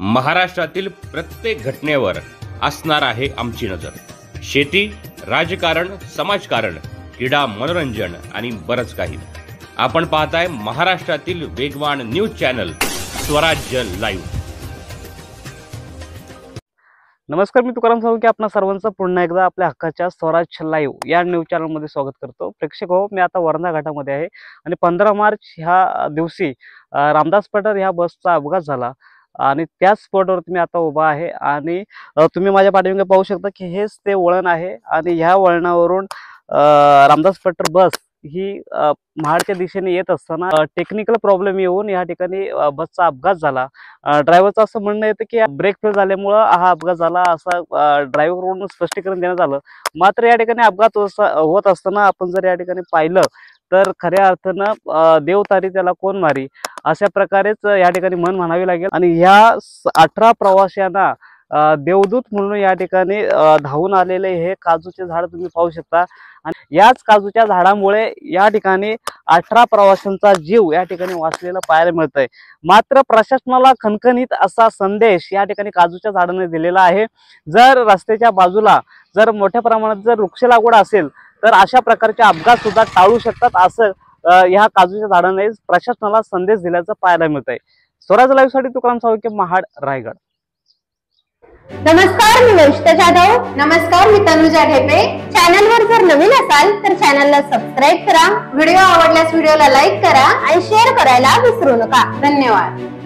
महाराष्ट्रातील प्रत्येक घटनेवर असणार आहे आमची नजर। शेती, राजकारण, समाजकारण, क्रीडा, मनोरंजन आणि बरंच काही। आपण पाहताय महाराष्ट्रातील वेगवान न्यूज चॅनल स्वराज्य लाईव्ह। नमस्कार, मी तुकाराम साळुंखे आपणा सर्वांचं पुन्हा एकदा आपल्या हक्काच्या स्वराज्य लाईव्ह या न्यूज चॅनल मध्ये स्वागत करतो। प्रेक्षक हो, मी आता वर्धा घाटामध्ये आहे आणि 15 मार्च ह्या दिवशी रामदास पठार ह्या बसचा अपघात झाला आणि त्याच स्पॉटवरती मी आता उभा आहे आणि तुम्ही माझ्या पाठीमागे पाहू शकता की हेच ते वळण आहे आणि ह्या वळणावरून रामदास पठार बस ही महाडच्या दिशेने येत असताना टेक्निकल प्रॉब्लेम येऊन या ठिकाणी बसचा अपघात झाला। ड्रायव्हरचं असं म्हणणं येतं की ब्रेक फेल झाल्यामुळे हा अपघात झाला, असं ड्रायव्हरकडून स्पष्टीकरण देण्यात आलं। मात्र या ठिकाणी अपघात होत असताना आपण जर या ठिकाणी पाहिलं तर खऱ्या अर्थानं देव तारी त्याला कोण मारी अशा प्रकारेच या ठिकाणी मन म्हणावे लागेल। आणि ह्या 18 प्रवाशांना देवदूत म्हणून या ठिकाणी धावून आलेले हे काजूचे झाड तुम्ही पाहू शकता आणि याच काजूच्या झाडामुळे या ठिकाणी 18 प्रवाशांचा जीव या ठिकाणी वाचलेला पाहायला मिळतंय। मात्र प्रशासनाला खणखणीत असा संदेश या ठिकाणी काजूच्या झाडाने दिलेला आहे, जर रस्त्याच्या बाजूला जर मोठ्या प्रमाणात जर वृक्ष लागवड असेल तर अशा प्रकारचे अपघात सुद्धा टाळू शकतात, असं ह्या काजूच्या झाडाने प्रशासनाला संदेश दिल्याचं पाहायला मिळतंय। स्वराज्य लाईव्ह साठी तुकाराम साळुंखे, महाड, रायगड। नमस्कार, मी वैष्णव जाधव। नमस्कार, मी तनुजा ढेपे। चॅनल वर जर नवीन असाल तर चॅनलला सबस्क्राइब करा, व्हिडिओ आवडल्यास व्हिडिओला लाईक करा आणि शेअर करायला विसरू नका। धन्यवाद।